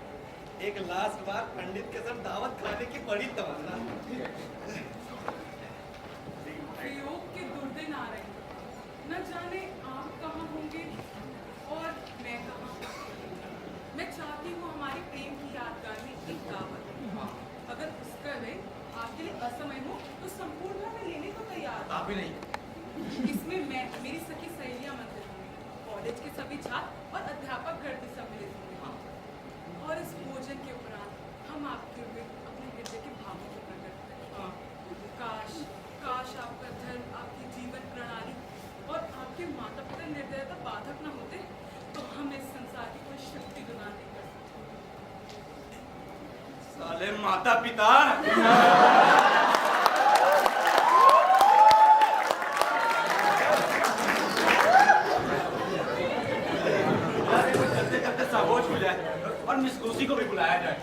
एक लास्ट बार पंडित के साथ दावत खाने की बड़ी तमन्ना। प्रयोग के दुर्दिन आ रहे हैं। न जाने आप कहाँ होंगे और मैं कहाँ. मैं चाहती हूँ हमारे प्रेम की यादगार में एक दावत. अगर उसका वे आपके लिए असमय हो तो संपूर्ण मैं लेने को तैयार हूँ. आप भी नहीं। इसमें मैं, मेरी सखी सहेलियां मंदिर होंगी, कॉलेज के सभी छात्र और अध्यापक गण सम्मिलित होंगे। और इस भोजन के उपरांत हम आपके हुए अपने हृदय के भावों को प्रकट करें। काश काश आपका धर्म, आपकी जीवन प्रणाली और आपके माता पिता निर्दयता बाधक न होते, तो हम इस संसार की कोई शक्ति गुनाह नहीं कर सकते। साले माता पिता करते करते साबोच हो जाए और मिस लूसी को भी बुलाया जाए।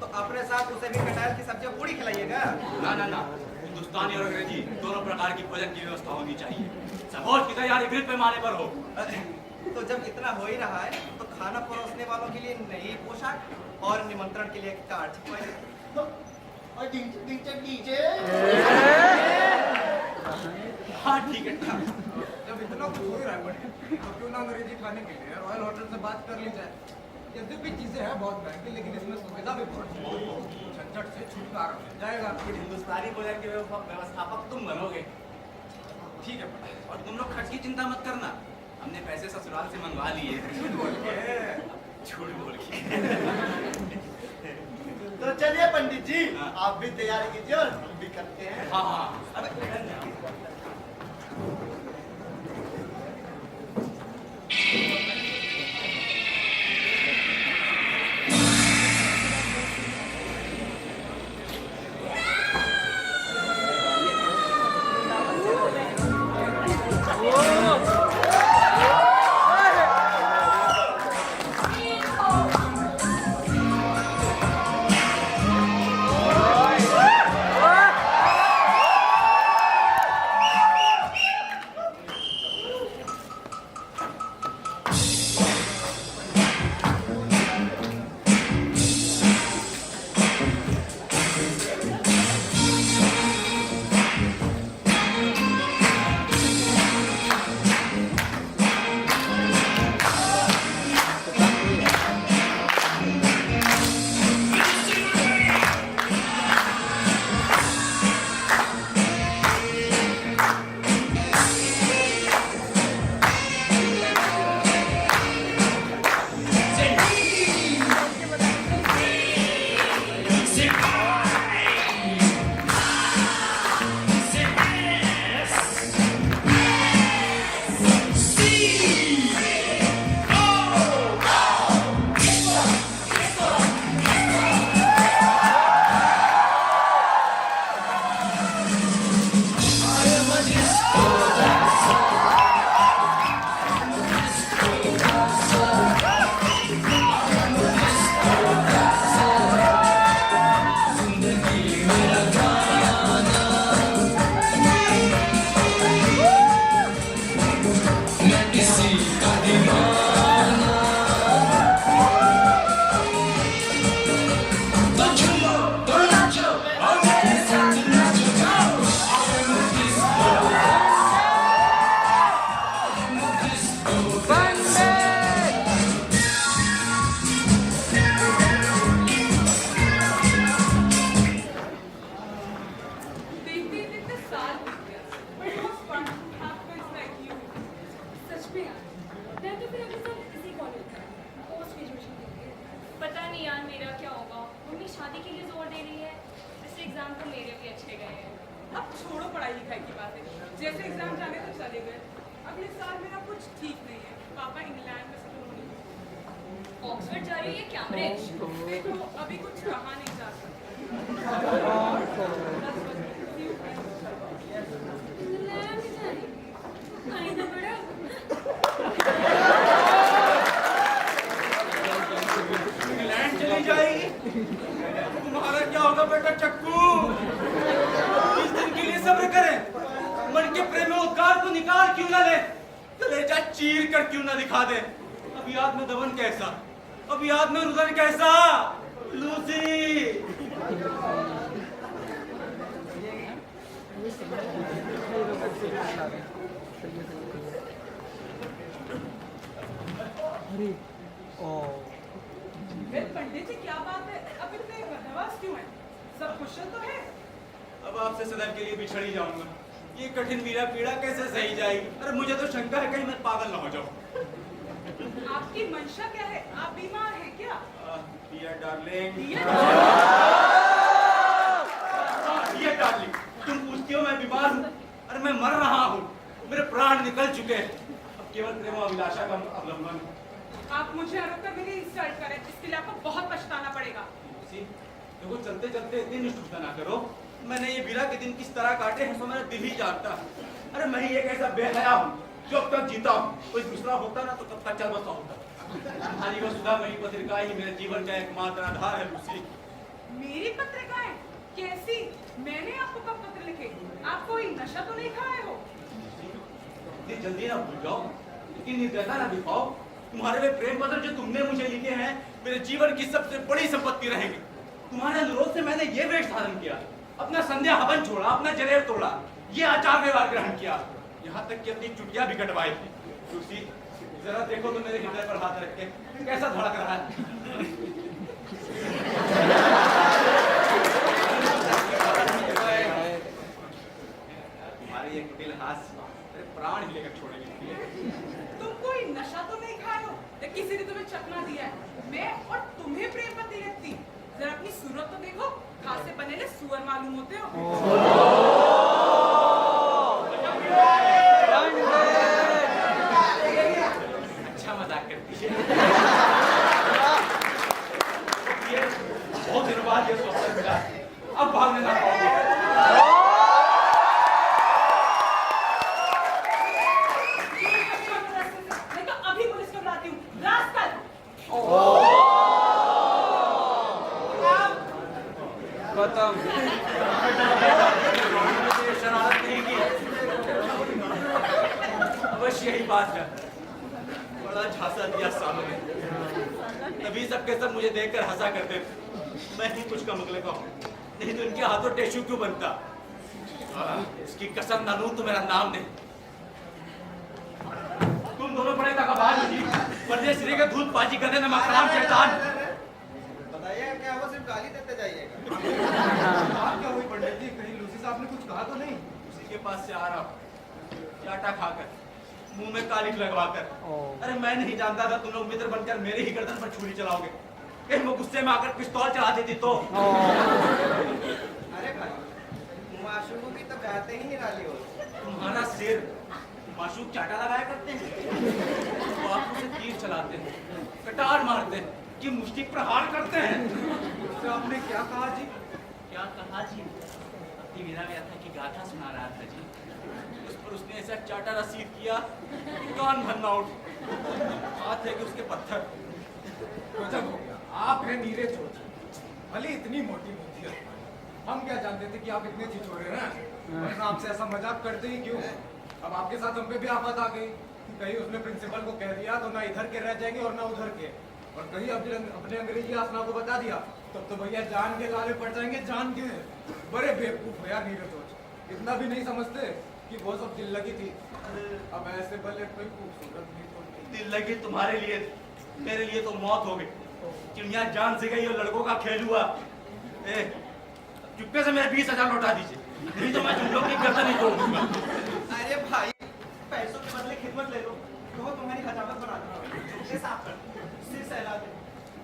तो अपने साथ उसे भी कटहल की सब्जी पूरी खिलाइएगा। ना ना ना, हिंदुस्तानी और अंग्रेजी दोनों प्रकार की भोजन की व्यवस्था होनी चाहिए। सबोच की तैयारी बृहद पैमाने पर हो। तो जब इतना हो ही रहा है तो खाना परोसने वालों के लिए नई पोशाक और निमंत्रण के लिए कार्ड छपवाइए। और डीजे हाँ ठीक है। जब इतना कुछ हो ही रहा है बड़े, तो क्यों ना अंग्रेजी खाने के लिए रॉयल होटल से बात कर ली जाए। यद्यपि चीजें हैं बहुत महंगी, लेकिन इसमें सुविधा भी बहुत है। झंझट से छुटकारा मिल जाएगा। हिंदुस्तानी भोजन के व्यवस्थापक तुम बनोगे। ठीक है, और तुम लोग खर्च की चिंता मत करना, हमने पैसे ससुराल से मंगवा लिए। झूठ बोल के झूठ बोल के। तो चलिए पंडित जी, हाँ। आप भी तैयारी कीजिए और हम भी करते हैं। हाँ हाँ, अबे जैसे एग्जाम जाने तो चले गए। अगले साल मेरा कुछ ठीक नहीं है। पापा इंग्लैंड में सेटल होंगे। ऑक्सफोर्ड जा रही है कैम्ब्रिज? देखो अभी कुछ कहा नहीं जा सकता। इंग्लैंड चली जाएगी? तुम्हारा क्या होगा बेटा चक्कू? इस दिन के लिए सब्र करें। मन के प्रेमोद्गार को निकाल क्यों न ले, कलेजा चीर कर क्यों न दिखा दे। अब याद में दमन कैसा, अब याद में रुदन कैसा। लूसी पंडित जी क्या बात है, अब इतने बदमाश क्यों हैं? सब कुशल तो है? अब आपसे सदैव के लिए बिछड़ ही जाऊंगा। ये कठिन वीरा पीड़ा कैसे सही जाएगी? अरे मुझे तो शंका है कहीं मैं पागल ना हो जाऊं। आपकी मंशा क्या है? आप बीमार हैं क्या? Dear darling, dear dear darling, तुम पूछती हो मैं बीमार हूँ? अरे मैं मर रहा हूँ, मेरे प्राण निकल चुके हैं, अब केवल प्रेम और अभिलाषा का अवलंबन। आप मुझे आरोप मेरी इंसल्ट करें, इसके लिए आपको बहुत पछताना पड़ेगा। देखो चलते चलते इतनी निष्ठुरता ना करो। मैंने ये वीरा के दिन किस तरह काटे हैं तो मेरा दिल ही जानता है। अरे मैं ही एक ऐसा बेहया हूँ जो अब तक जीता हूँ। कोई दूसरा होता ना तो कब तक चल बसा होता। तुम्हारी वसुधा मेरी पत्रिका ही मेरे जीवन का एकमात्र आधार है लूसी। मेरी पत्रिकाएं कैसी? मैंने आपको कब पत्र लिखे? आप कोई नशा तो नहीं खाए हो? इतनी जल्दी ना भूल जाओ, इतनी निर्दयता ना दिखाओ। तुम्हारे वे प्रेम पत्र जो तुमने मुझे लिखे हैं मेरे जीवन की सबसे बड़ी संपत्ति रहेंगी। तुम्हारे अनुरोध से मैंने ये वेश धारण किया, अपना संध्या हवन छोड़ा, अपना जनेऊ तोड़ा, ये आचार व्यवहार ग्रहण किया, यहाँ तक कि अपनी चुटिया भी कटवाई थी। लूसी, जरा देखो तो मेरे हृदय पर हाथ रख के कैसा धड़क रहा है। तुम्हारी ये कुटिल हास्य मेरे प्राण ही लेकर छोड़ेगी। तुम कोई नशा तो नहीं खाए हो या किसी ने तुम्हें चकना दिया है? मैं और तुम्हें प्रेम पति रहती। जरा अपनी सूरत तो देखो, घास से बने सुअर मालूम होते हो। अच्छा मजाक करती है। ये बहुत दिनों बाद ये अवसर मिला, अब भागने ना पाओगे। मैं तो अभी पुलिस को बुलाती हूँ। रास्कल! खत्म। शरारत नहीं की, अवश्य यही बात है। बड़ा झांसा दिया सामने, तभी सबके सब मुझे देखकर हंसा करते थे। मैं ही कुछ कम अगले का हूँ, नहीं तो इनके हाथों टेशू क्यों बनता? इसकी कसम ना लूं तो मेरा नाम नहीं। तुम दोनों बड़े तकबार हो जी, परदेसी के दूध पाजी करने में मकाम शैतान। बताइए क्या वो सिर्फ गाली देते जाइएगा। बात क्या हुई पंडित जी? कहीं लूसी साहब ने कुछ कहा तो नहीं? उसी के पास से आ रहा हूँ, चाटा खाकर, मुंह में कालिख लगवाकर। अरे मैं नहीं जानता था तुम लोग मित्र बनकर मेरे ही गर्दन पर छुरी चलाओगे। कहीं वो गुस्से में आकर पिस्तौल चला देती तो। अरे भाई, माशूक की तो बातें ही निराली हो। तुम्हारा सिर माशूक चाटा लगाया करते हैं, वो आंखों से तीर चलाते हैं, कटार मारते हैं, कि मुष्टि प्रहार करते हैं। उससे आपने क्या कहा जी? क्या कहा जी? अपनी वीरा व्याथा की गाथा सुना रहा था जी। उस पर उसने ऐसा चाटा रसीद किया कि कान भरना उठ। हाथ है कि उसके पत्थर। गजब हो गया। आप हैं नीरे चोट, भले इतनी मोटी बुद्धि है। हम क्या जानते थे कि आप इतने छिछोरे हैं, वरना आपसे ऐसा मजाक करते ही क्यों? अब आपके साथ हम पे भी आफत आ गई कि कहीं उसने प्रिंसिपल को कह दिया तो ना इधर के रह जाएंगे और ना उधर के, और कहीं अपने अंग्रेजी आसना को बता दिया तब तो भैया जान के लाले पड़ जाएंगे। जान के बड़े बेवकूफ हो यार नीरे चोट, इतना भी नहीं समझते कि वो सब दिल लगी थी। अब ऐसे भले कोई खूबसूरत नहीं तो दिल लगी तुम्हारे लिए, मेरे लिए तो मौत हो गई। चिड़िया जान से गई और लड़कों का खेल हुआ। चुपके से मेरे 20,000 लौटा दीजिए, नहीं तो मैं तुम लोग की गर्दन नहीं तोड़ दूंगा। अरे भाई, पैसों के बदले खिदमत ले लो, कहो तुम्हारी हजामत बना दूंगा, साफ कर सिर सहला दे,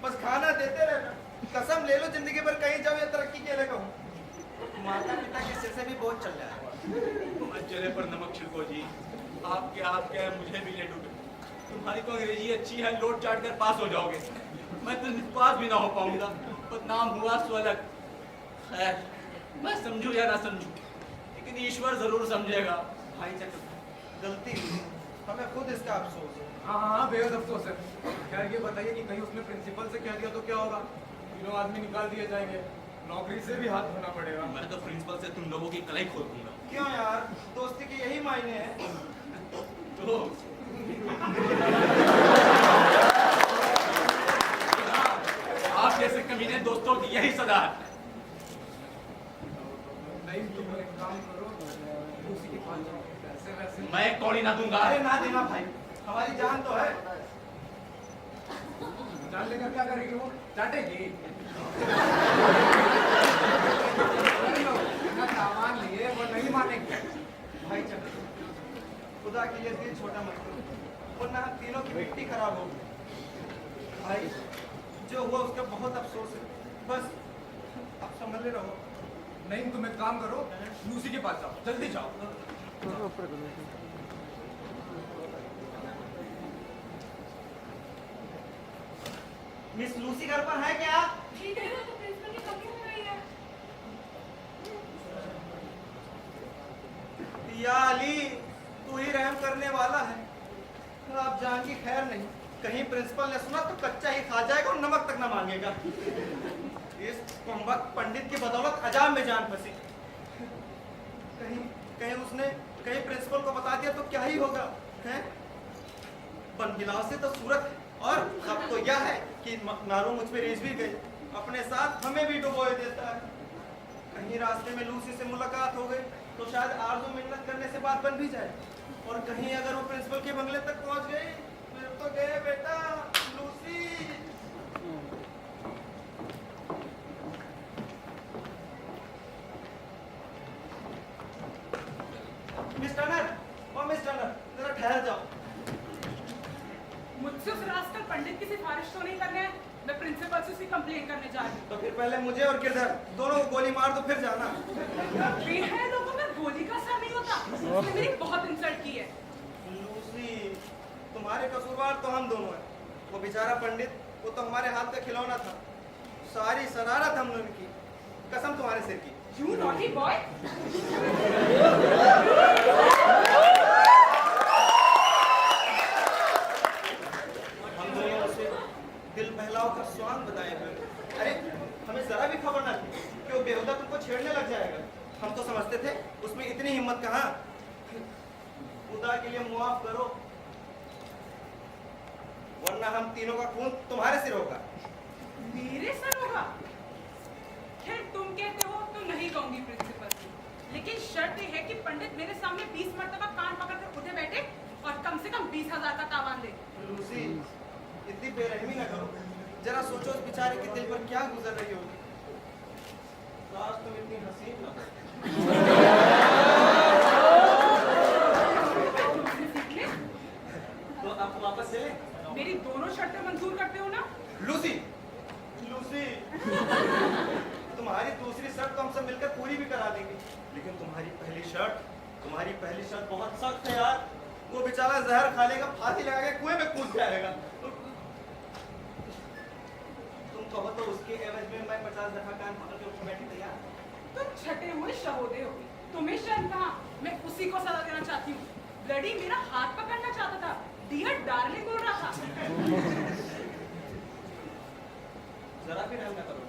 बस खाना देते रहना। कसम ले लो जिंदगी भर कहीं जाओ या तरक्की के लिए कहूँ। माता पिता के सिर से भी बहुत चल रहा है। चले पर नमक छिड़को जी, आपके मुझे भी ले डूबे। तुम्हारी तो अंग्रेजी अच्छी है, लोट चाट कर पास हो जाओगे, मैं तो पास भी ना हो पाऊंगा। बदनाम हुआ सो अलग। खैर, मैं समझू या ना समझू, लेकिन ईश्वर जरूर समझेगा। भाई चक्र गलती हुई, हमें खुद इसका अफसोस है। हाँ, बेहद अफसोस है। खैर ये बताइए कि कहीं उसने प्रिंसिपल से कह दिया तो क्या होगा? तीनों आदमी निकाल दिए जाएंगे, नौकरी से भी हाथ धोना पड़ेगा। मैं तो प्रिंसिपल से तुम लोगों की कलाई खोल दूंगा। क्यों यार, दोस्ती के यही मायने हैं। तो आप जैसे कमीने दोस्तों की यही सदा है। नहीं तुम एक काम करो, उसी के पास जाओ, पैसे वैसे मैं कौड़ी ना दूंगा। अरे ना देना भाई, हमारी जान तो है। जान लेकर क्या करेगी वो? चाटेगी। सामान लिए वो नहीं मानेंगे। भाई चक्र, खुदा के लिए दिल छोटा मत करो, वरना हम तीनों की मिट्टी खराब होगी। भाई जो हुआ उसका बहुत अफसोस है, बस आप संभले रहो। नहीं तुम एक काम करो, लूसी के पास जाओ, जल्दी जाओ। मिस लूसी घर पर है क्या? ठीक है ना, तो प्रिंसिपल की कमी हो रही है। या अली, तू ही रहम करने वाला है। आप जान की खैर नहीं, कहीं प्रिंसिपल ने सुना तो कच्चा ही खा जाएगा और नमक तक न मांगेगा। इस कुंभक पंडित की बदौलत अजाब में जान फंसी। कहीं प्रिंसिपल को बता दिया तो क्या ही होगा, हैं? बनगिलाव से तो सूरत है, और अब तो यह है कि मारो मुझ पे रेज भी गई, अपने साथ हमें भी डुबोए देता है। कहीं रास्ते में लूसी से मुलाकात हो गई तो शायद आरज़ू मिन्नत करने से बात बन भी जाए, और कहीं अगर वो प्रिंसिपल के बंगले तक पहुंच गई फिर तो गए बेटा लूसी। मिस टर्नर, ओ मिस टर्नर, जरा ठहर जाओ। मुझसे उस रास्कल पंडित की सिफारिश तो नहीं करने है। मैं प्रिंसिपल से उसकी कंप्लेन करने जा रही हूँ। तो फिर पहले मुझे और किरदार दोनों को गोली मार दो फिर जाना। बेहद लोगों में गोली का असर नहीं होता। उसने मेरी बहुत इंसल्ट की है। लूसी, तुम्हारे कसूरवार तो हम दोनों हैं। वो बेचारा पंडित, वो तो हमारे हाथ का खिलौना था। सारी शरारत हमने उनकी, कसम तुम्हारे सिर की। You naughty boy! हम दोनों उसे दिल बहलाव का स्वांग बताए हुए, अरे हमें जरा भी खबर ना थी कि वो बेहुदा तुमको छेड़ने लग जाएगा। हम तो समझते थे उसमें इतनी हिम्मत कहाँ। खुदा के लिए मुआफ करो, वरना हम तीनों का खून तुम्हारे सिर होगा। मेरे सर होगा? खैर तुम कहते हो तो नहीं कहूंगी प्रिंसिपल से, लेकिन शर्त यह है कि पंडित मेरे सामने 20 मरतबा कान पकड़कर उठे बैठे और कम से कम 20,000 का तावान दे। लूसी, इतनी बेरहमी ना करो, जरा सोचो उस बेचारे के दिल पर क्या गुजर रही होगी। काश तुम इतनी हसीन ना हो। तो आप वापस चले? मेरी दोनों शर्तें मंजूर करते हो ना? लूसी, लूसी, तुम्हारी दूसरी शर्त तो हम सब मिलकर पूरी भी करा देंगे, लेकिन तुम्हारी पहली शर्त बहुत सख्त है यार। वो बेचारा जहर खा लेगा, फांसी लगा के कुएं में कूद जाएगा। तुम कहो तो उसके एवज में मैं 50 दफा कान पकड़ के उठ बैठी तैयार। तुम छटे हुए शहोदे हो, तुम्हें शर्म कहाँ? मैं उसी को सजा देना चाहती हूँ। ब्लडी मेरा हाथ पकड़ना चाहता था, डियर डार्लिंग बोल रहा था। जरा भी रहम ना करो।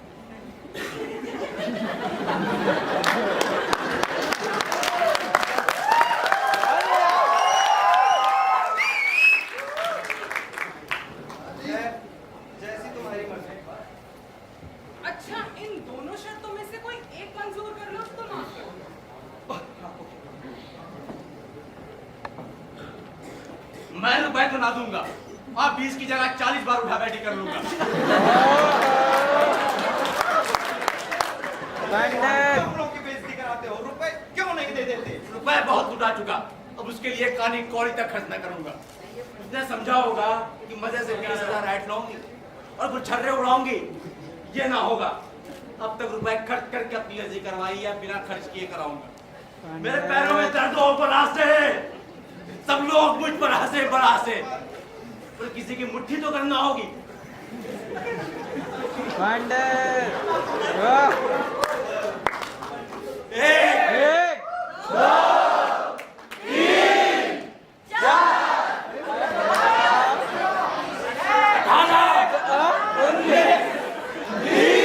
जैसी तुम्हारी मर्जी। अच्छा, इन दोनों शर्तों में से कोई एक मंजूर कर लो तो माफ करो। मैं रुपए तो ना दूंगा, आप 20 की जगह 40 बार उठा बैठी कर लूंगा। तुम लोग की बेइज्जती कराते हो, रुपए क्यों नहीं दे देते? रुपए बहुत उठा चुका, अब उसके लिए कानी कौड़ी तक खर्च न करूंगा। उसने समझा होगा कि मजे से 20,000 ऐड लाऊंगी और कुछ छर्रे उड़ाऊंगी, ये ना होगा। अब तक रुपए खर्च करके अपनी अर्जी करवाई या बिना खर्च किए कराऊंगा। मेरे पैरों में दर्द हो बड़ा से, सब लोग मुझ पर हंसे बड़ा से, पर किसी की मुट्ठी तो करना होगी। एक, दो, तीन, चार, 19, 20।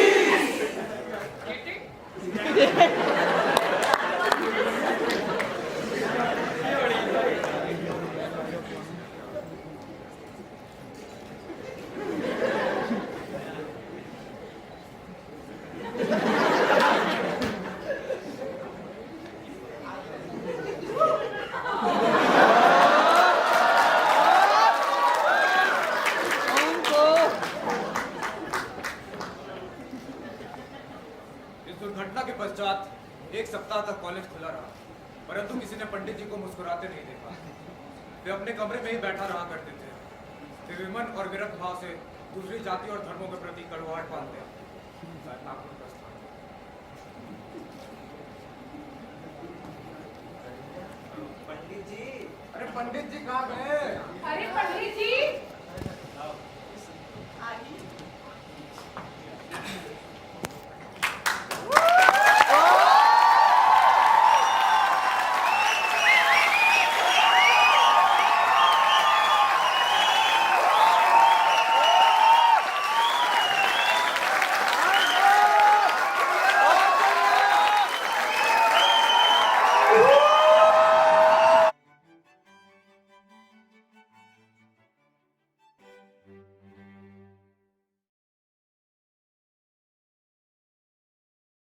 वे अपने कमरे में ही बैठा रहा करते थे। वे विमन और विरक्त भाव से दूसरी जाति और धर्मों के प्रति कड़वाहट पालते हैं। नागपुर का स्थान। पंडित जी, अरे पंडित जी कहाँ गए? अरे पंडित जी